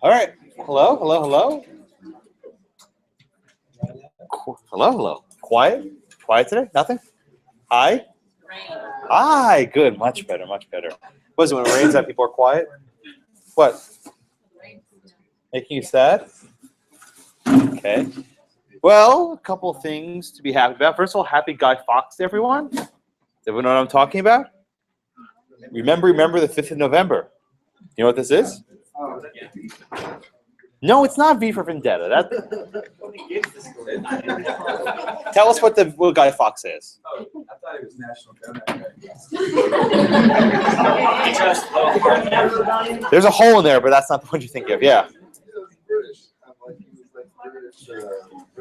All right. Hello, hello, hello. Hello, hello. Quiet? Quiet today? Nothing? Hi? Hi. Good. Much better, much better. What is it, when it rains that people are quiet? What? Making you sad? Okay. Well, a couple of things to be happy about. First of all, happy Guy Fawkes to everyone. Does everyone know what I'm talking about? Remember the 5th of November. You know what this is? No, it's not V for Vendetta. Tell us what Guy Fawkes is. I thought it was National Donut. There's a hole in there, but that's not the one you think of. Yeah.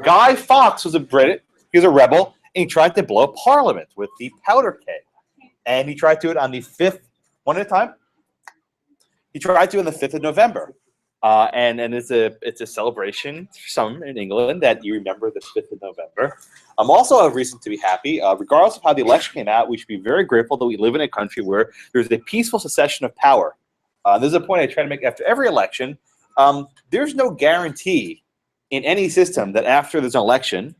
Guy Fawkes was a Brit. He was a rebel, and he tried to blow up Parliament with the powder keg. And he tried to do it on the 5th, one at a time. He tried to on the 5th of November. And it's a celebration for some in England that you remember the 5th of November. Also a reason to be happy. Regardless of how the election came out, we should be very grateful that we live in a country where there's a peaceful succession of power. This is a point I try to make after every election. There's no guarantee in any system that after there's an election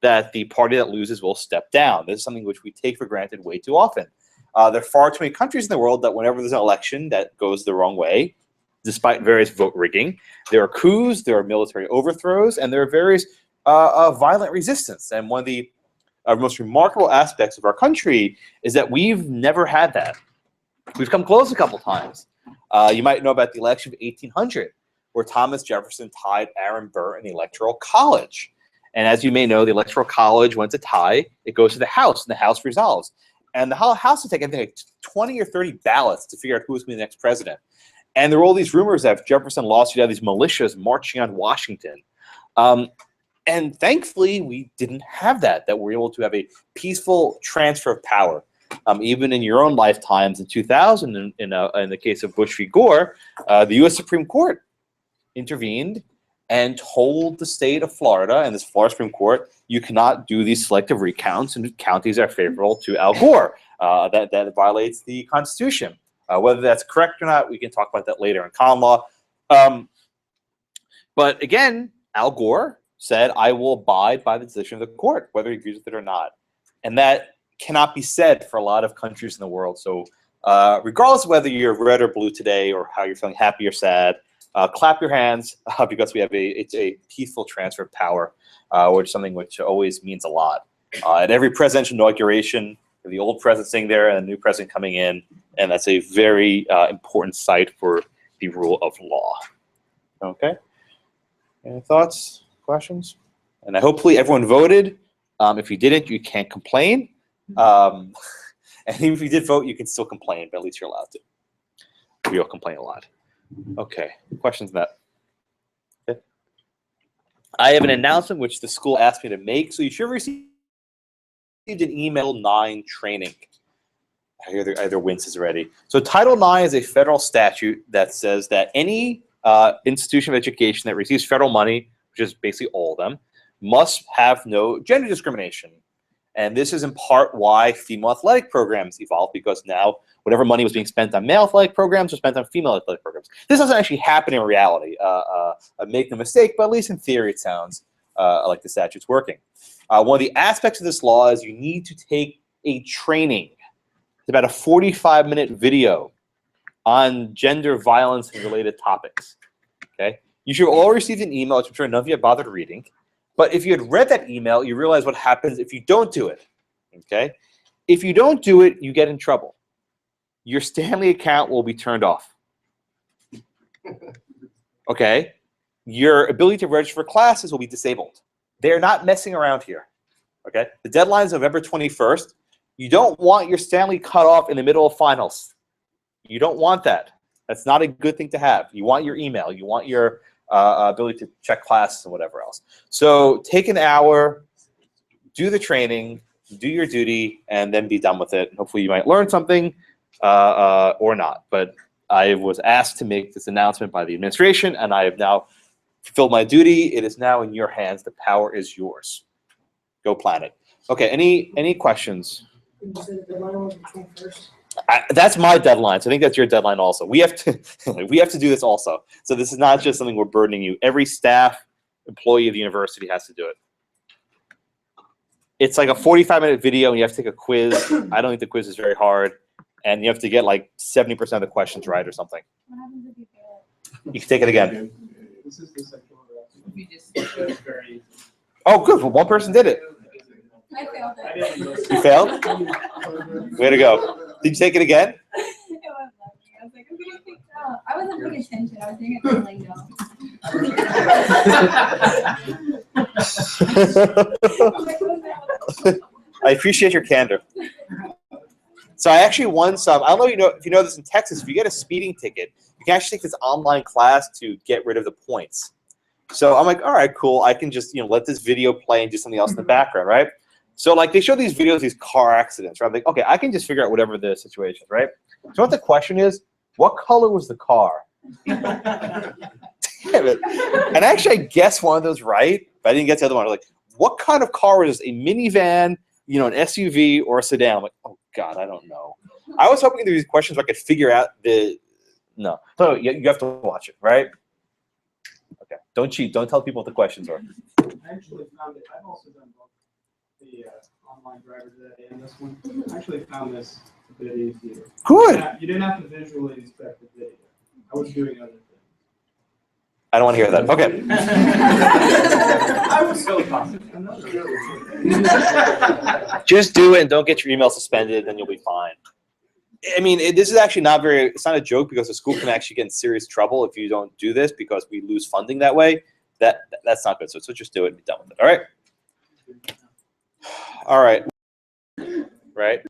that the party that loses will step down. This is something which we take for granted way too often. There are far too many countries in the world that whenever there's an election that goes the wrong way, despite various vote rigging, there are coups, there are military overthrows, and there are various violent resistance. And one of the most remarkable aspects of our country is that we've never had that. We've come close a couple times. You might know about the election of 1800, where Thomas Jefferson tied Aaron Burr in the Electoral College. And as you may know, the Electoral College, once a tie, it goes to the House, and the House resolves. And the House will take, I think, like 20 or 30 ballots to figure out who's going to be the next president. And there were all these rumors that if Jefferson lost, you'd have these militias marching on Washington. And thankfully, we didn't have that we're able to have a peaceful transfer of power. Even in your own lifetimes, in 2000, in the case of Bush v. Gore, the U.S. Supreme Court intervened and told the state of Florida, and this Florida Supreme Court, you cannot do these selective recounts in counties that are favorable to Al Gore. That violates the Constitution. Whether that's correct or not, we can talk about that later in common law. But again, Al Gore said, I will abide by the decision of the court, whether he agrees with it or not. And that cannot be said for a lot of countries in the world. So regardless of whether you're red or blue today or how you're feeling happy or sad, clap your hands because we have it's a peaceful transfer of power, which is something which always means a lot. At every presidential inauguration, the old president sitting there and the new president coming in, and that's a very important site for the rule of law. Okay. Any thoughts, questions? And hopefully everyone voted. If you didn't, you can't complain. And even if you did vote, you can still complain, but at least you're allowed to. We all complain a lot. Okay. Questions on that? Okay. I have an announcement which the school asked me to make. So you should receive an email 9 training. I hear their winces already. So Title IX is a federal statute that says that any institution of education that receives federal money, which is basically all of them, must have no gender discrimination. And this is in part why female athletic programs evolved, because now whatever money was being spent on male athletic programs was spent on female athletic programs. This doesn't actually happen in reality. I make no mistake, but at least in theory it sounds like the statute's working. One of the aspects of this law is you need to take a training. It's about a 45-minute video on gender violence and related topics. Okay, you should have all received an email, which I'm sure none of you have bothered reading. But if you had read that email, you realize what happens if you don't do it. Okay, if you don't do it, you get in trouble. Your Stanley account will be turned off. Okay, your ability to register for classes will be disabled. They're not messing around here. Okay, the deadline is November 21st. You don't want your Stanley cut off in the middle of finals. You don't want that. That's not a good thing to have. You want your email. You want your ability to check classes and whatever else. So take an hour, do the training, do your duty, and then be done with it. And hopefully you might learn something or not. But I was asked to make this announcement by the administration, and I have now fulfilled my duty. It is now in your hands. The power is yours. Go plan it. Okay, any questions? That's my deadline. So I think that's your deadline also. We have to we have to do this also. So this is not just something we're burdening you. Every staff employee of the university has to do it. It's like a 45-minute video, and you have to take a quiz. I don't think the quiz is very hard, and you have to get like 70% of the questions right or something. What happens if you fail You can take it again. This is the sexual harassment. it? You just. That's very easy. Oh, good. Well, one person did it. I failed I it. didn't listen. You failed? Way to go. Did you take it again? It was lucky. I was like, I'm getting kicked out. I wasn't paying attention. I was doing it Duolingo. I'm like, what the hell? I appreciate your candor. So I actually won some. I don't know if you know this in Texas. If you get a speeding ticket, you can actually take this online class to get rid of the points. So I'm like, all right, cool. I can just let this video play and do something else in the background, right? So like they show these videos, these car accidents, right? I'm like, okay, I can just figure out whatever the situation is, right? So what the question is, what color was the car? Damn it. And actually, I guessed one of those right, but I didn't get the other one. I was like, what kind of car was this? A minivan, an SUV, or a sedan? I'm like, oh God, I don't know. I was hoping these questions I could figure out no. So you have to watch it, right? Okay. Don't cheat. Don't tell people what the questions are. I actually found it. I've also done both the online driver today and this one. I actually found this a bit easier. Good. You didn't have to visually inspect the video. I was doing other things. I don't want to hear that. Okay. I was so confident. Just do it and don't get your email suspended, and you'll be fine. I mean, this is actually it's not a joke, because the school can actually get in serious trouble if you don't do this, because we lose funding that way. That's not good. So just do it and be done with it. All right. All right. Right.